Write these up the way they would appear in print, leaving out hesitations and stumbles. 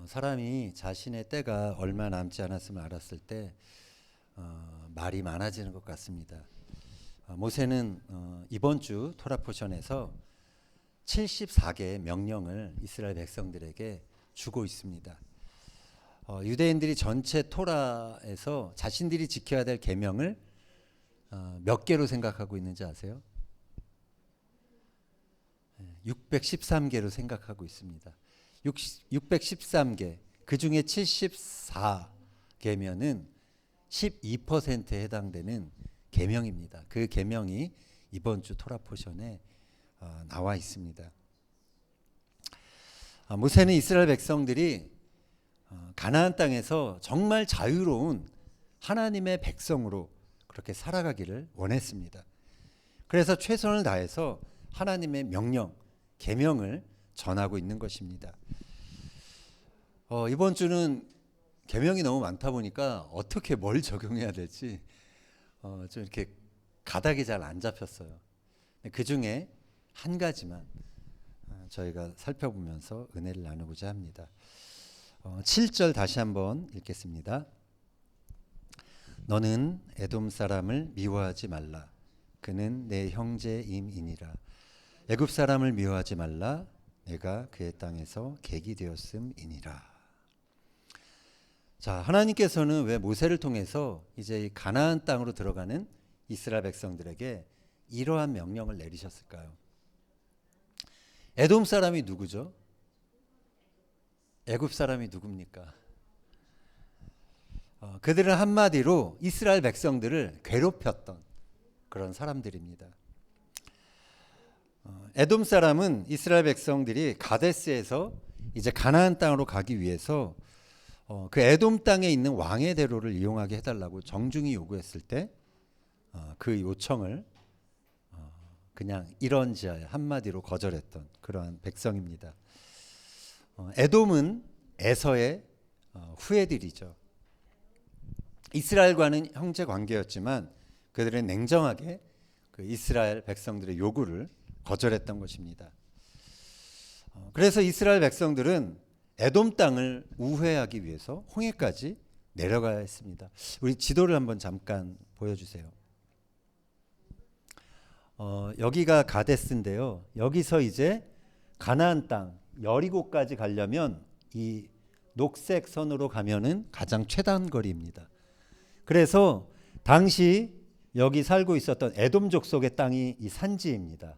사람이 자신의 때가 얼마 남지 않았음을 알았을 때 말이 많아지는 것 같습니다. 모세는 이번 주 토라 포션에서 74개의 명령을 이스라엘 백성들에게 주고 있습니다. 유대인들이 전체 토라에서 자신들이 지켜야 될 계명을 몇 개로 생각하고 있는지 아세요? 613개로 생각하고 있습니다. 613개, 그 중에 74개면은 12%에 해당되는 계명입니다. 그 계명이 이번 주 토라 포션에 나와 있습니다. 모세는 이스라엘 백성들이 가나안 땅에서 정말 자유로운 하나님의 백성으로 그렇게 살아가기를 원했습니다. 그래서 최선을 다해서 하나님의 명령, 계명을 전하고 있는 것입니다. 이번 주는 계명이 너무 많다 보니까 어떻게 뭘 적용해야 될지 좀 이렇게 가닥이 잘 안 잡혔어요. 그 중에 한 가지만 저희가 살펴보면서 은혜를 나누고자 합니다. 7절 다시 한번 읽겠습니다. 너는 에돔 사람을 미워하지 말라. 그는 내 형제임이니라. 애굽 사람을 미워하지 말라. 내가 그의 땅에서 객이 되었음이니라. 자, 하나님께서는 왜 모세를 통해서 이제 이 가나안 땅으로 들어가는 이스라엘 백성들에게 이러한 명령을 내리셨을까요? 에돔 사람이 누구죠? 애굽 사람이 누굽니까? 그들은 한마디로 이스라엘 백성들을 괴롭혔던 그런 사람들입니다. 에돔 사람은 이스라엘 백성들이 가데스에서 이제 가나안 땅으로 가기 위해서 그 에돔 땅에 있는 왕의 대로를 이용하게 해달라고 정중히 요구했을 때 그 요청을 그냥 이런지하에 한마디로 거절했던 그러한 백성입니다. 에돔은 에서의 후예들이죠. 이스라엘과는 형제 관계였지만 그들은 냉정하게 그 이스라엘 백성들의 요구를 거절했던 것입니다. 그래서 이스라엘 백성들은 에돔 땅을 우회하기 위해서 홍해까지 내려가야 했습니다. 우리 지도를 한번 잠깐 보여주세요. 여기가 가데스인데요. 여기서 이제 가나안 땅 여리고까지 가려면 이 녹색 선으로 가면은 가장 최단 거리입니다. 그래서 당시 여기 살고 있었던 에돔 족속의 땅이 이 산지입니다.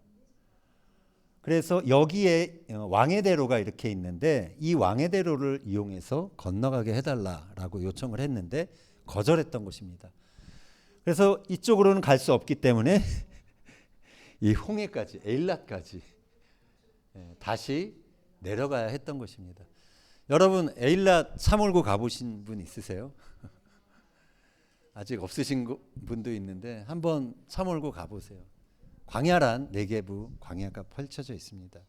그래서 여기에 왕의 대로가 이렇게 있는데 이 왕의 대로를 이용해서 건너가게 해달라라고 요청을 했는데 거절했던 것입니다. 그래서 이쪽으로는 갈 수 없기 때문에 이 홍해까지 에일랏까지 다시 내려가야 했던 것입니다. 여러분 에일랏 차 몰고 가보신 분 있으세요? 아직 없으신 분도 있는데 한번 차 몰고 가보세요. 광야란 네게부 광야가 펼쳐져 있습니다.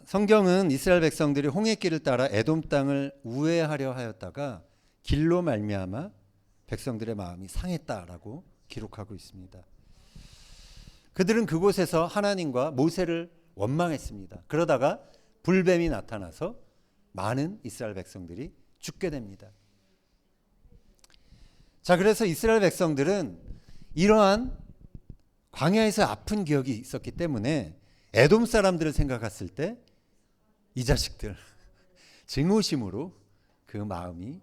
성경은 이스라엘 백성들이 홍해길을 따라 에돔 땅을 우회하려 하였다가 길로 말미암아 백성들의 마음이 상했다라고 기록하고 있습니다. 그들은 그곳에서 하나님과 모세를 원망했습니다. 그러다가 불뱀이 나타나서 많은 이스라엘 백성들이 죽게 됩니다. 자, 그래서 이스라엘 백성들은 이러한 광야에서 아픈 기억이 있었기 때문에 에돔 사람들을 생각했을 때 이 자식들 증오심으로 그 마음이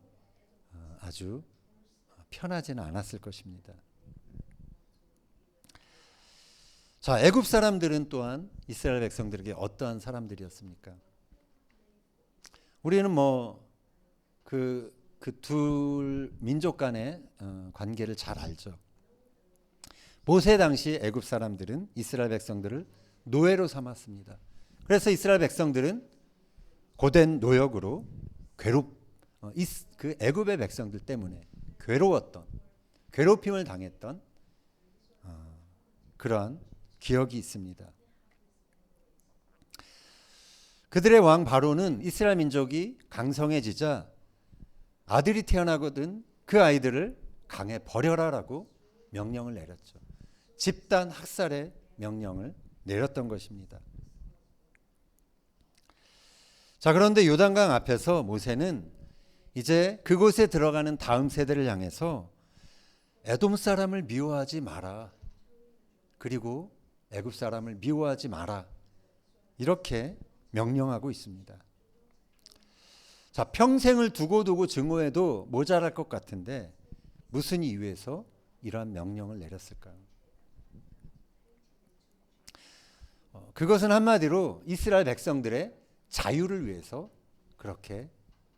아주 편하지는 않았을 것입니다. 자, 애굽 사람들은 또한 이스라엘 백성들에게 어떠한 사람들이었습니까? 우리는 그 둘 민족 간의 관계를 잘 알죠. 모세 당시 애굽 사람들은 이스라엘 백성들을 노예로 삼았습니다. 그래서 이스라엘 백성들은 고된 노역으로 그 애굽의 백성들 때문에 괴로웠던, 괴롭힘을 당했던 그러한 기억이 있습니다. 그들의 왕 바로는 이스라엘 민족이 강성해지자 아들이 태어나거든 그 아이들을 강에 버려라라고 명령을 내렸죠. 집단 학살의 명령을 내렸던 것입니다. 자, 그런데 요단강 앞에서 모세는 이제 그곳에 들어가는 다음 세대를 향해서 에돔 사람을 미워하지 마라. 그리고 애굽 사람을 미워하지 마라. 이렇게 명령하고 있습니다. 자, 평생을 두고두고 증오해도 모자랄 것 같은데 무슨 이유에서 이러한 명령을 내렸을까요? 그것은 한마디로 이스라엘 백성들의 자유를 위해서 그렇게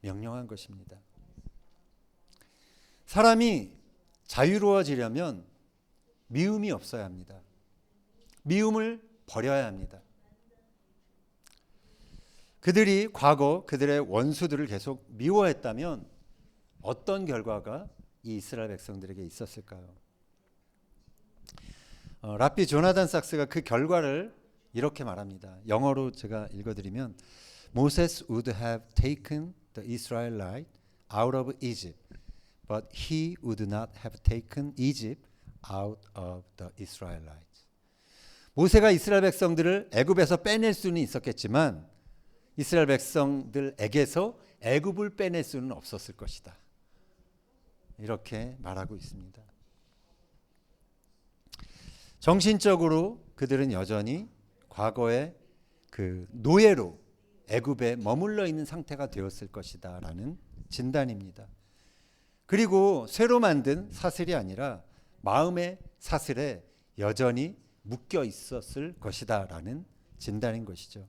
명령한 것입니다. 사람이 자유로워지려면 미움이 없어야 합니다. 미움을 버려야 합니다. 그들이 과거 그들의 원수들을 계속 미워했다면 어떤 결과가 이 이스라엘 백성들에게 있었을까요? 랍비 조나단 sak스가 그 결과를 이렇게 말합니다. 영어로 제가 읽어드리면 Moses would have taken the Israelite out of Egypt, but he would not have taken Egypt out of the Israelites. 모세가 이스라엘 백성들을 애굽에서 빼낼 수는 있었겠지만 이스라엘 백성들에게서 애굽을 빼낼 수는 없었을 것이다. 이렇게 말하고 있습니다. 정신적으로 그들은 여전히 과거의 그 노예로 애굽에 머물러 있는 상태가 되었을 것이다 라는 진단입니다. 그리고 새로 만든 사슬이 아니라 마음의 사슬에 여전히 묶여 있었을 것이다 라는 진단인 것이죠.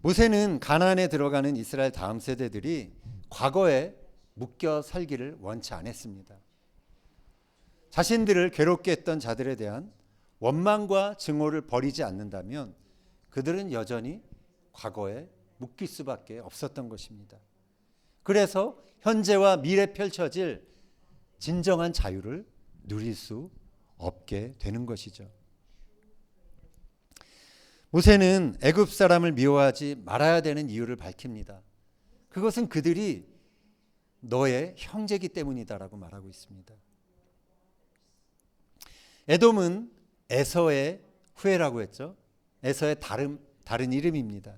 모세는 가나안에 들어가는 이스라엘 다음 세대들이 과거에 묶여 살기를 원치 않았습니다. 자신들을 괴롭게 했던 자들에 대한 원망과 증오를 버리지 않는다면 그들은 여전히 과거에 묶일 수밖에 없었던 것입니다. 그래서 현재와 미래 펼쳐질 진정한 자유를 누릴 수 없게 되는 것이죠. 모세는 애굽 사람을 미워하지 말아야 되는 이유를 밝힙니다. 그것은 그들이 너의 형제이기 때문이다라고 말하고 있습니다. 에돔은 에서의 후예라고 했죠. 에서의 다른 이름입니다.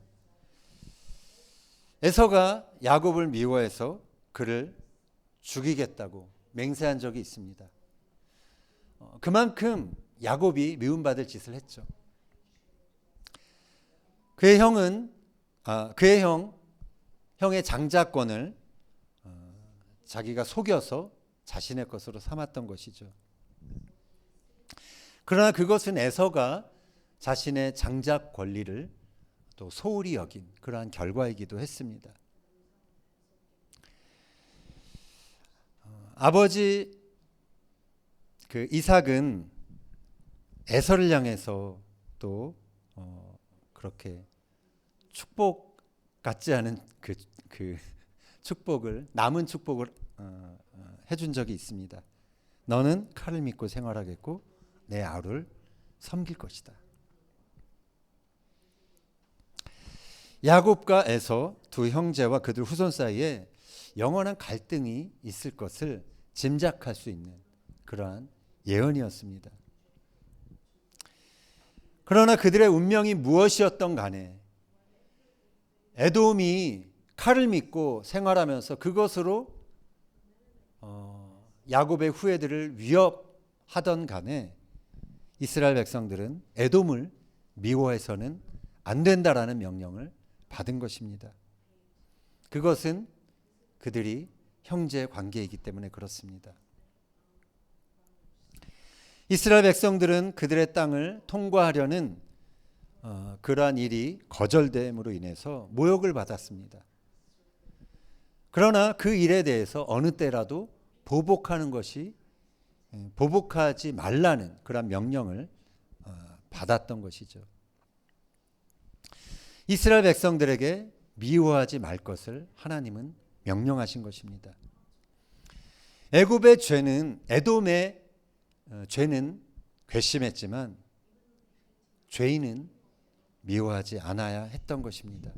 에서가 야곱을 미워해서 그를 죽이겠다고 맹세한 적이 있습니다. 그만큼 야곱이 미움받을 짓을 했죠. 그의 형의 장자권을 자기가 속여서 자신의 것으로 삼았던 것이죠. 그러나 그것은 에서가 자신의 장자 권리를 또 소홀히 여긴 그러한 결과이기도 했습니다. 아버지 그 이삭은 에서를 향해서 또 그렇게 축복 같지 않은 그 축복을 남은 축복을 해준 적이 있습니다. 너는 칼을 믿고 생활하겠고 내 아우를 섬길 것이다. 야곱과 에서 두 형제와 그들 후손 사이에 영원한 갈등이 있을 것을 짐작할 수 있는 그러한 예언이었습니다. 그러나 그들의 운명이 무엇이었던 간에 에돔이 칼을 믿고 생활하면서 그것으로 야곱의 후예들을 위협하던 간에 이스라엘 백성들은 에돔을 미워해서는 안 된다라는 명령을 받은 것입니다. 그것은 그들이 형제 관계이기 때문에 그렇습니다. 이스라엘 백성들은 그들의 땅을 통과하려는 그러한 일이 거절됨으로 인해서 모욕을 받았습니다. 그러나 그 일에 대해서 어느 때라도 보복하지 말라는 그런 명령을 받았던 것이죠. 이스라엘 백성들에게 미워하지 말 것을 하나님은 명령하신 것입니다. 애굽의 죄는 에돔의 죄는 괘씸했지만 죄인은 미워하지 않아야 했던 것입니다.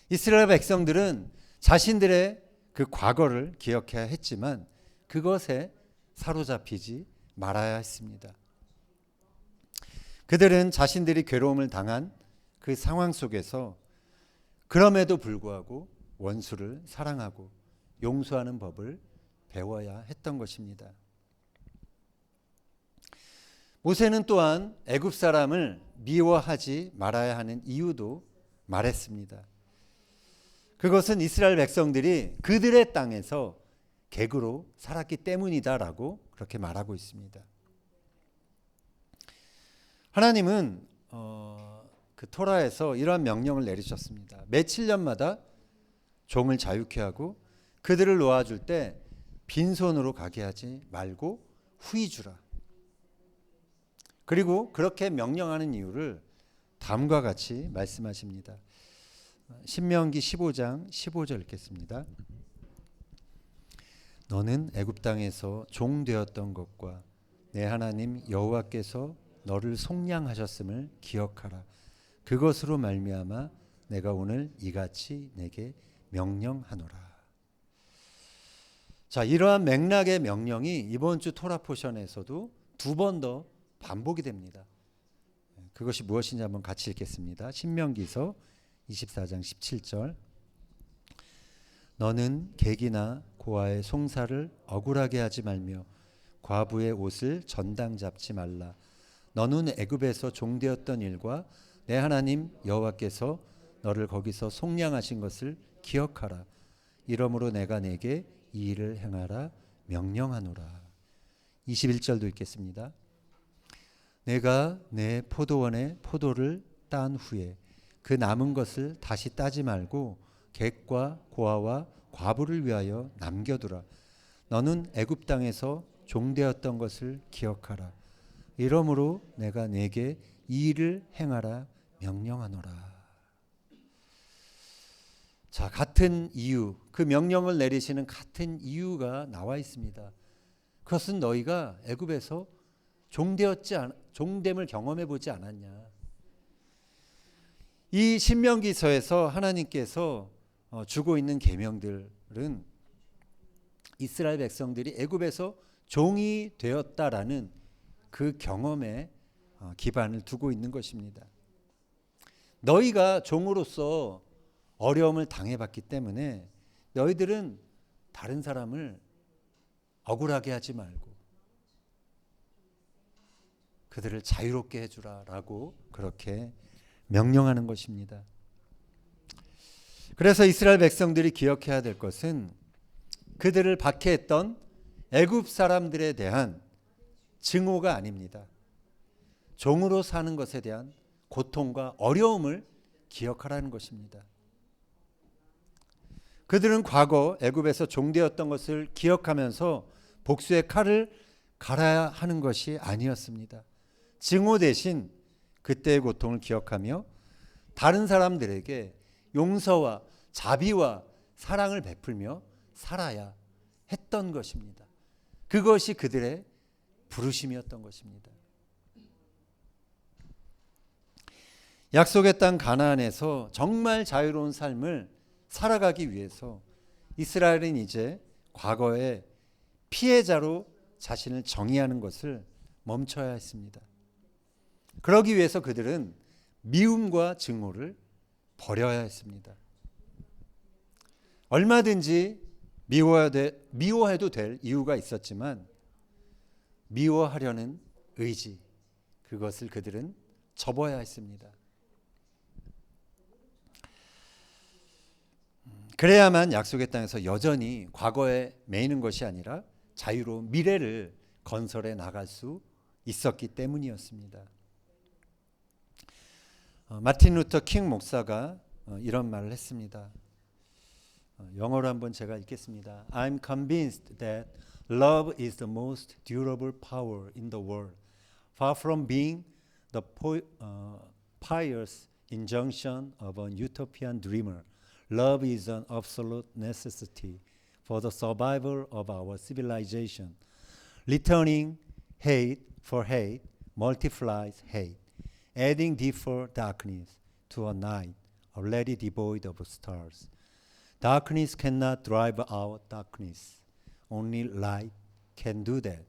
이스라엘 백성들은 자신들의 그 과거를 기억해야 했지만 그것에 사로잡히지 말아야 했습니다. 그들은 자신들이 괴로움을 당한 그 상황 속에서 그럼에도 불구하고 원수를 사랑하고 용서하는 법을 배워야 했던 것입니다. 모세는 또한 애굽 사람을 미워하지 말아야 하는 이유도 말했습니다. 그것은 이스라엘 백성들이 그들의 땅에서 객으로 살았기 때문이다라고 그렇게 말하고 있습니다. 하나님은 그 토라에서 이러한 명령을 내리셨습니다. 매 7년마다 종을 자유케 하고 그들을 놓아줄 때 빈손으로 가게 하지 말고 후히 주라. 그리고 그렇게 명령하는 이유를 다음과 같이 말씀하십니다. 신명기 15장 15절 읽겠습니다. 너는 애굽 땅에서 종 되었던 것과 내 하나님 여호와께서 너를 속량하셨음을 기억하라. 그것으로 말미암아 내가 오늘 이같이 내게 명령하노라. 자, 이러한 맥락의 명령이 이번 주 토라 포션에서도 두 번 더 반복이 됩니다. 그것이 무엇인지 한번 같이 읽겠습니다. 신명기서 24장 17절. 너는 객이나 고아의 송사를 억울하게 하지 말며 과부의 옷을 전당 잡지 말라. 너는 애굽에서 종되었던 일과 내 하나님 여호와께서 너를 거기서 속량하신 것을 기억하라. 이러므로 내가 내게 이 일을 행하라 명령하노라. 21절도 읽겠습니다. 내가 내 포도원의 포도를 딴 후에 그 남은 것을 다시 따지 말고 객과 고아와 과부를 위하여 남겨두라. 너는 애굽 땅에서 종되었던 것을 기억하라. 이러므로 내가 내게 이 일을 행하라 명령하노라. 자, 같은 이유, 그 명령을 내리시는 같은 이유가 나와 있습니다. 그것은 너희가 애굽에서 종됨을 경험해 보지 않았냐. 이 신명기서에서 하나님께서 주고 있는 계명들은 이스라엘 백성들이 애굽에서 종이 되었다라는 그 경험에 기반을 두고 있는 것입니다. 너희가 종으로서 어려움을 당해봤기 때문에 너희들은 다른 사람을 억울하게 하지 말고 그들을 자유롭게 해주라라고 그렇게 명령하는 것입니다. 그래서 이스라엘 백성들이 기억해야 될 것은 그들을 박해했던 애굽 사람들에 대한 증오가 아닙니다. 종으로 사는 것에 대한 고통과 어려움을 기억하라는 것입니다. 그들은 과거 애굽에서 종되었던 것을 기억하면서 복수의 칼을 갈아야 하는 것이 아니었습니다. 증오 대신 그때의 고통을 기억하며 다른 사람들에게 용서와 자비와 사랑을 베풀며 살아야 했던 것입니다. 그것이 그들의 부르심이었던 것입니다. 약속의 땅 가나안에서 정말 자유로운 삶을 살아가기 위해서 이스라엘은 이제 과거의 피해자로 자신을 정의하는 것을 멈춰야 했습니다. 그러기 위해서 그들은 미움과 증오를 버려야 했습니다. 얼마든지 미워해도 될 이유가 있었지만 미워하려는 의지, 그것을 그들은 접어야 했습니다. 그래야만 약속의 땅에서 여전히 과거에 매이는 것이 아니라 자유로운 미래를 건설해 나갈 수 있었기 때문이었습니다. 마틴 루터 킹 목사가 이런 말을 했습니다. 영어로 한번 제가 읽겠습니다. I'm convinced that love is the most durable power in the world. Far from being the pious injunction of an utopian dreamer, love is an absolute necessity for the survival of our civilization. Returning hate for hate multiplies hate, adding deeper darkness to a night already devoid of stars. Darkness cannot drive out darkness. Only light can do that.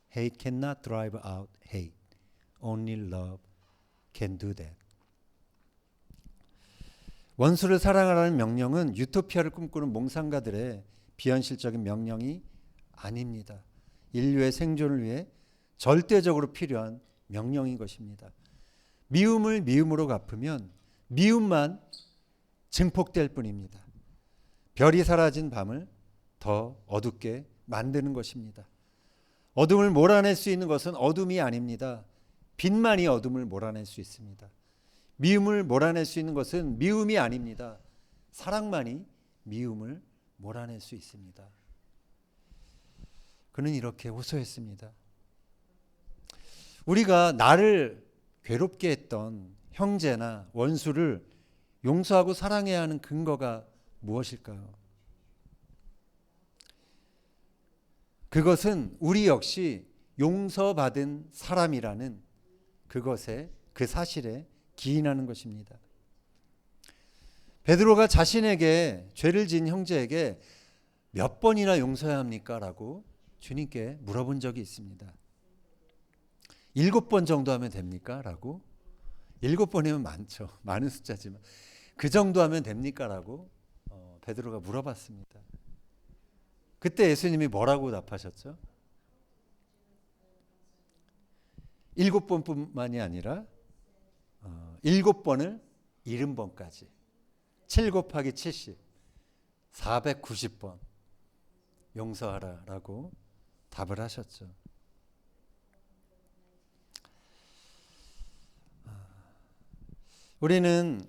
Hate cannot drive out hate. Only love can do that. 원수를 사랑하라는 명령은 유토피아를 꿈꾸는 몽상가들의 비현실적인 명령이 아닙니다. 인류의 생존을 위해 절대적으로 필요한 명령인 것입니다. 미움을 미움으로 갚으면 미움만 증폭될 뿐입니다. 별이 사라진 밤을 더 어둡게 만드는 것입니다. 어둠을 몰아낼 수 있는 것은 어둠이 아닙니다. 빛만이 어둠을 몰아낼 수 있습니다. 미움을 몰아낼 수 있는 것은 미움이 아닙니다. 사랑만이 미움을 몰아낼 수 있습니다. 그는 이렇게 호소했습니다. 우리가 나를 괴롭게 했던 형제나 원수를 용서하고 사랑해야 하는 근거가 무엇일까요? 그것은 우리 역시 용서받은 사람이라는 그 사실에 기인하는 것입니다. 베드로가 자신에게 죄를 지은 형제에게 몇 번이나 용서해야 합니까? 라고 주님께 물어본 적이 있습니다. 7번 정도 하면 됩니까? 라고. 7번이면 많죠. 많은 숫자지만 그 정도 하면 됩니까? 라고 베드로가 물어봤습니다. 그때 예수님이 뭐라고 답하셨죠? 7번뿐만이 아니라 7번을 70번까지 7 곱하기 70 490번 용서하라라고 답을 하셨죠. 우리는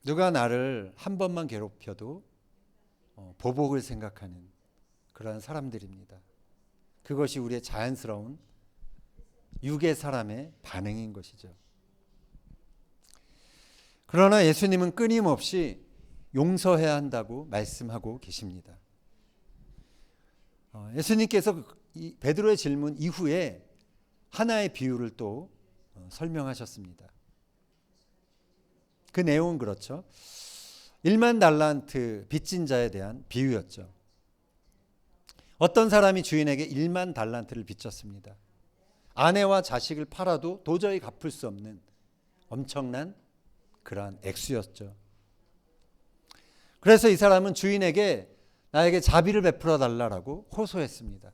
누가 나를 한 번만 괴롭혀도 보복을 생각하는 그러한 사람들입니다. 그것이 우리의 자연스러운 육의 사람의 반응인 것이죠. 그러나 예수님은 끊임없이 용서해야 한다고 말씀하고 계십니다. 예수님께서 이 베드로의 질문 이후에 하나의 비유를 또 설명하셨습니다. 그 내용은 그렇죠. 1만 달란트 빚진 자에 대한 비유였죠. 어떤 사람이 주인에게 1만 달란트를 빚졌습니다. 아내와 자식을 팔아도 도저히 갚을 수 없는 엄청난 그러한 액수였죠. 그래서 이 사람은 주인에게 나에게 자비를 베풀어 달라고 호소했습니다.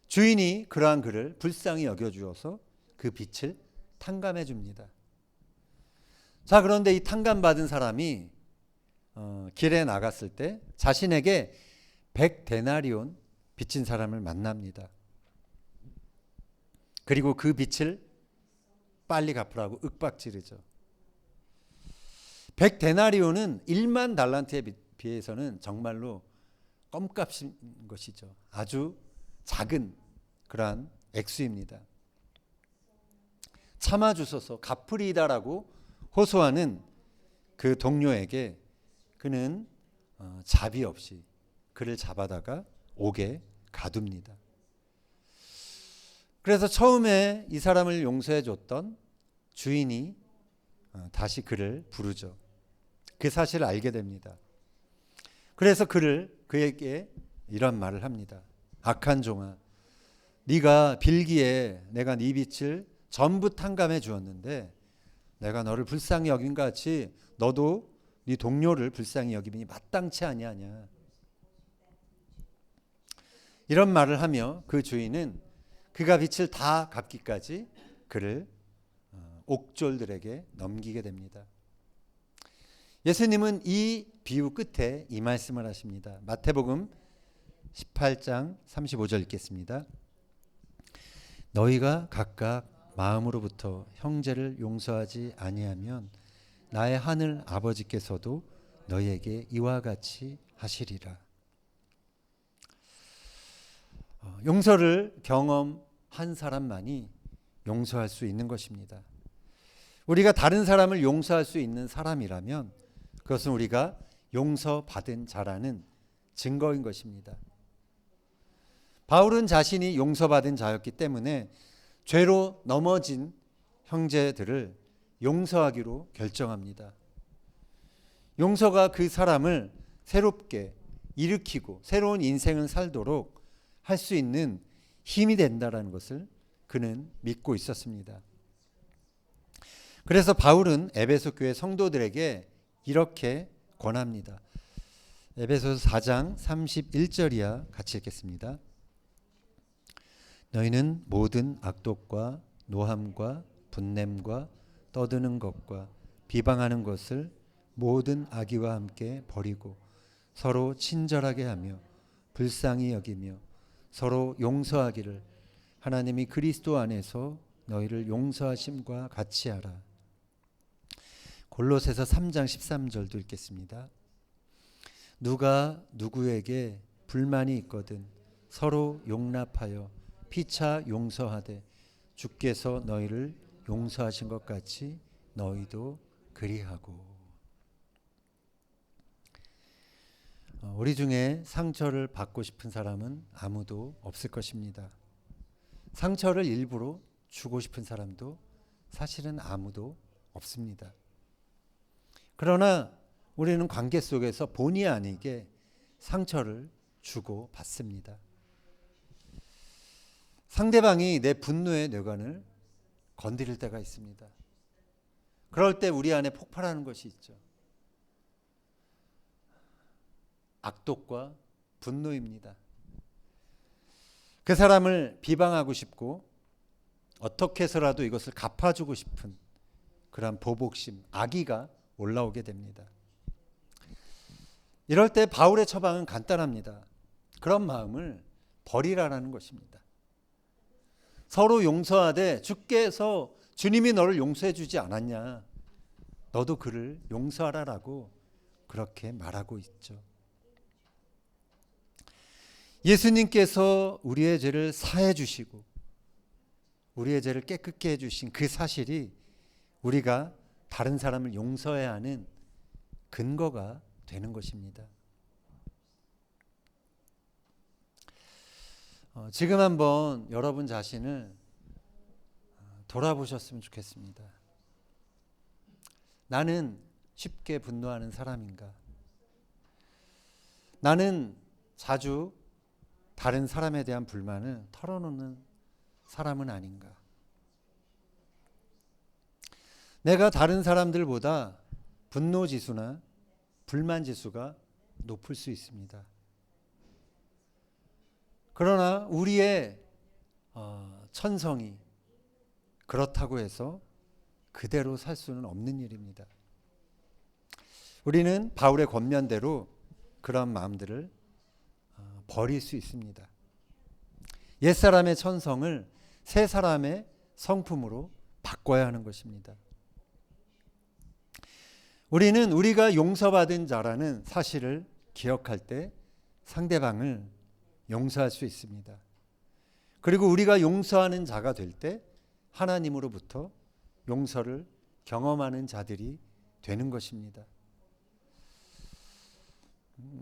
주인이 그러한 그를 불쌍히 여겨주어서 그 빚을 탕감해 줍니다. 자, 그런데 이 탕감받은 사람이 길에 나갔을 때 자신에게 100데나리온 빚진 사람을 만납니다. 그리고 그 빚을 빨리 갚으라고 윽박지르죠. 100데나리온은 1만 달란트에 비해서는 정말로 껌값인 것이죠. 아주 작은 그러한 액수입니다. 참아주소서 갚으리이다라고 호소하는 그 동료에게 그는 자비 없이 그를 잡아다가 옥에 가둡니다. 그래서 처음에 이 사람을 용서해 줬던 주인이 다시 그를 부르죠. 그 사실을 알게 됩니다. 그래서 그에게 이런 말을 합니다. 악한 종아, 네가 빌기에 내가 네 빚을 전부 탕감해 주었는데 내가 너를 불쌍히 여긴 것 같이 너도 네 동료를 불쌍히 여기니 마땅치 아니하냐. 이런 말을 하며 그 주인은 그가 빚을 다 갚기까지 그를 옥졸들에게 넘기게 됩니다. 예수님은 이 비유 끝에 이 말씀을 하십니다. 마태복음 18장 35절 읽겠습니다. 너희가 각각 마음으로부터 형제를 용서하지 아니하면 나의 하늘 아버지께서도 너희에게 이와 같이 하시리라. 용서를 경험한 사람만이 용서할 수 있는 것입니다. 우리가 다른 사람을 용서할 수 있는 사람이라면 그것은 우리가 용서받은 자라는 증거인 것입니다. 바울은 자신이 용서받은 자였기 때문에 죄로 넘어진 형제들을 용서하기로 결정합니다. 용서가 그 사람을 새롭게 일으키고 새로운 인생을 살도록 할 수 있는 힘이 된다라는 것을 그는 믿고 있었습니다. 그래서 바울은 에베소 교회 성도들에게 이렇게 권합니다. 에베소서 4장 31절이야 같이 읽겠습니다. 너희는 모든 악독과 노함과 분냄과 떠드는 것과 비방하는 것을 모든 악의와 함께 버리고 서로 친절하게 하며 불쌍히 여기며 서로 용서하기를 하나님이 그리스도 안에서 너희를 용서하심과 같이 하라. 골로새서 3장 13절도 읽겠습니다. 누가 누구에게 불만이 있거든 서로 용납하여 피차 용서하되 주께서 너희를 용서하신 것 같이 너희도 그리하고. 우리 중에 상처를 받고 싶은 사람은 아무도 없을 것입니다. 상처를 일부러 주고 싶은 사람도 사실은 아무도 없습니다. 그러나 우리는 관계 속에서 본의 아니게 상처를 주고 받습니다. 상대방이 내 분노의 뇌관을 건드릴 때가 있습니다. 그럴 때 우리 안에 폭발하는 것이 있죠. 악독과 분노입니다. 그 사람을 비방하고 싶고 어떻게 해서라도 이것을 갚아주고 싶은 그런 보복심, 악의가 올라오게 됩니다. 이럴 때 바울의 처방은 간단합니다. 그런 마음을 버리라라는 것입니다. 서로 용서하되 주께서 주님이 너를 용서해 주지 않았냐? 너도 그를 용서하라라고 그렇게 말하고 있죠. 예수님께서 우리의 죄를 사해 주시고 우리의 죄를 깨끗게 해주신 그 사실이 우리가 다른 사람을 용서해야 하는 근거가 되는 것입니다. 지금 한번 여러분 자신을 돌아보셨으면 좋겠습니다. 나는 쉽게 분노하는 사람인가? 나는 자주 다른 사람에 대한 불만을 털어놓는 사람은 아닌가? 내가 다른 사람들보다 분노 지수나 불만 지수가 높을 수 있습니다. 그러나 우리의 천성이 그렇다고 해서 그대로 살 수는 없는 일입니다. 우리는 바울의 권면대로 그런 마음들을 버릴 수 있습니다. 옛사람의 천성을 새 사람의 성품으로 바꿔야 하는 것입니다. 우리는 우리가 용서받은 자라는 사실을 기억할 때 상대방을 용서할 수 있습니다. 그리고 우리가 용서하는 자가 될 때 하나님으로부터 용서를 경험하는 자들이 되는 것입니다.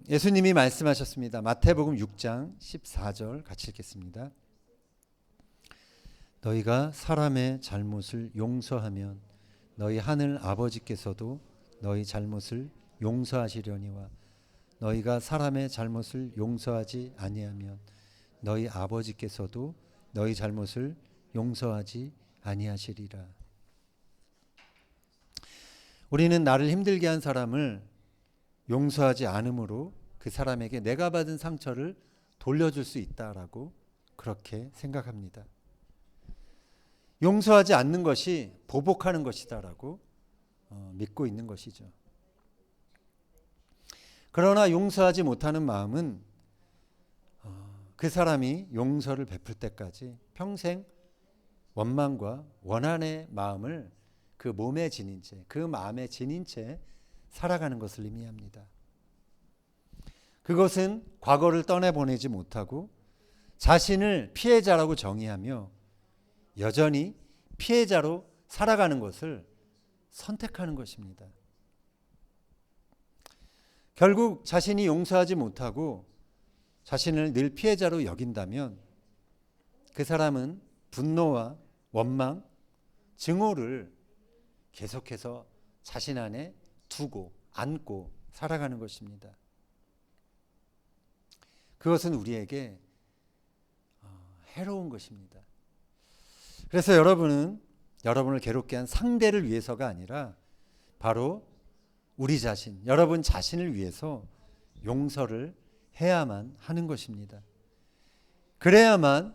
예수님이 말씀하셨습니다. 마태복음 6장 14절 같이 읽겠습니다. 너희가 사람의 잘못을 용서하면 너희 하늘 아버지께서도 너희 잘못을 용서하시려니와 너희가 사람의 잘못을 용서하지 아니하면 너희 아버지께서도 너희 잘못을 용서하지 아니하시리라. 우리는 나를 힘들게 한 사람을 용서하지 않으므로 그 사람에게 내가 받은 상처를 돌려줄 수 있다라고 그렇게 생각합니다. 용서하지 않는 것이 보복하는 것이다라고 믿고 있는 것이죠. 그러나 용서하지 못하는 마음은 그 사람이 용서를 베풀 때까지 평생 원망과 원한의 마음을 그 몸에 지닌 채, 그 마음에 지닌 채 살아가는 것을 의미합니다. 그것은 과거를 떠내보내지 못하고 자신을 피해자라고 정의하며 여전히 피해자로 살아가는 것을 선택하는 것입니다. 결국 자신이 용서하지 못하고 자신을 늘 피해자로 여긴다면 그 사람은 분노와 원망, 증오를 계속해서 자신 안에 두고 안고 살아가는 것입니다. 그것은 우리에게 해로운 것입니다. 그래서 여러분은 여러분을 괴롭게 한 상대를 위해서가 아니라 바로 우리 자신, 여러분 자신을 위해서 용서를 해야만 하는 것입니다. 그래야만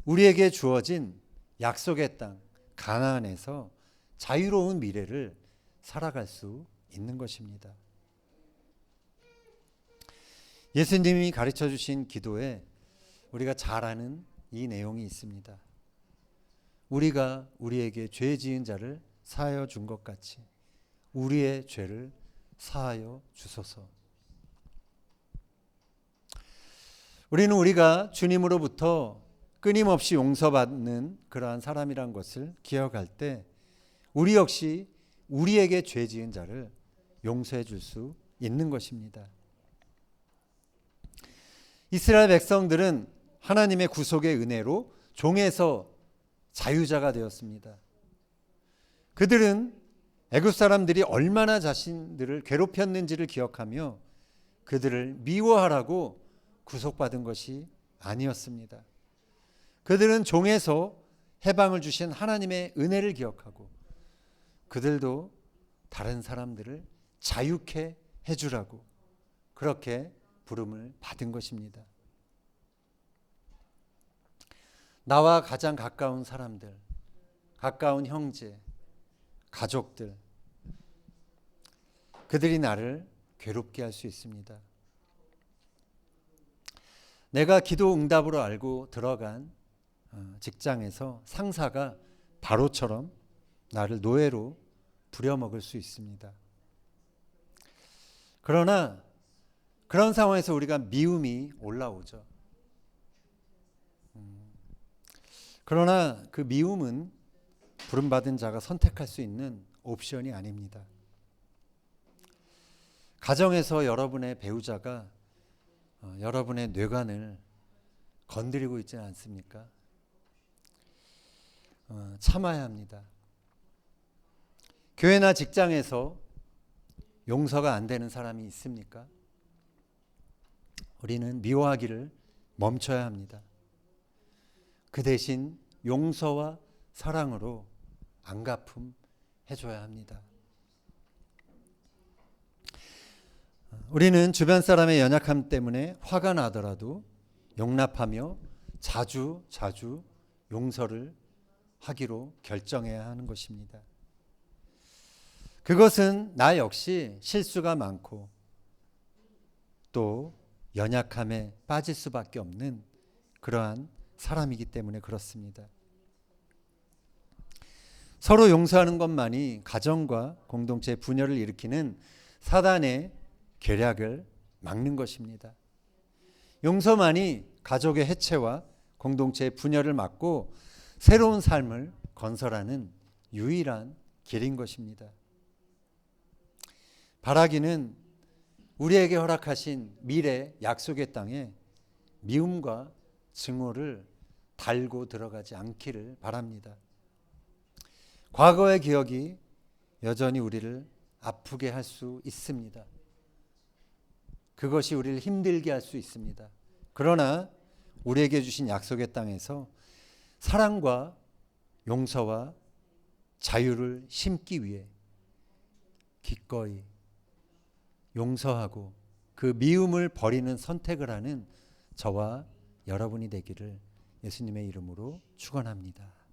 우리에게 주어진 약속의 땅 가나안에서 자유로운 미래를 살아갈 수 있는 것입니다. 예수님이 가르쳐 주신 기도에 우리가 잘 아는 이 내용이 있습니다. 우리가 우리에게 죄 지은 자를 사하여 준 것 같이 우리의 죄를 사하여 주소서. 우리는 우리가 주님으로부터 끊임없이 용서받는 그러한 사람이란 것을 기억할 때 우리 역시 우리에게 죄 지은 자를 용서해 줄 수 있는 것입니다. 이스라엘 백성들은 하나님의 구속의 은혜로 종에서 자유자가 되었습니다. 그들은 애굽 사람들이 얼마나 자신들을 괴롭혔는지를 기억하며 그들을 미워하라고 구속받은 것이 아니었습니다. 그들은 종에서 해방을 주신 하나님의 은혜를 기억하고 그들도 다른 사람들을 자유케 해주라고 그렇게 부름을 받은 것입니다. 나와 가장 가까운 사람들, 가까운 형제, 가족들, 그들이 나를 괴롭게 할 수 있습니다. 내가 기도 응답으로 알고 들어간 직장에서 상사가 바로처럼 나를 노예로 부려먹을 수 있습니다. 그러나 그런 상황에서 우리가 미움이 올라오죠. 그러나 그 미움은 부름받은 자가 선택할 수 있는 옵션이 아닙니다. 가정에서 여러분의 배우자가 여러분의 뇌관을 건드리고 있지는 않습니까? 참아야 합니다. 교회나 직장에서 용서가 안 되는 사람이 있습니까? 우리는 미워하기를 멈춰야 합니다. 그 대신 용서와 사랑으로 안갚음 해줘야 합니다. 우리는 주변 사람의 연약함 때문에 화가 나더라도 용납하며 자주 용서를 하기로 결정해야 하는 것입니다. 그것은 나 역시 실수가 많고 또 연약함에 빠질 수밖에 없는 그러한 사람이기 때문에 그렇습니다. 서로 용서하는 것만이 가정과 공동체의 분열을 일으키는 사단의 계략을 막는 것입니다. 용서만이 가족의 해체와 공동체의 분열을 막고 새로운 삶을 건설하는 유일한 길인 것입니다. 바라기는 우리에게 허락하신 미래 약속의 땅에 미움과 증오를 달고 들어가지 않기를 바랍니다. 과거의 기억이 여전히 우리를 아프게 할 수 있습니다. 그것이 우리를 힘들게 할 수 있습니다. 그러나 우리에게 주신 약속의 땅에서 사랑과 용서와 자유를 심기 위해 기꺼이 용서하고 그 미움을 버리는 선택을 하는 저와 여러분이 되기를 예수님의 이름으로 축원합니다.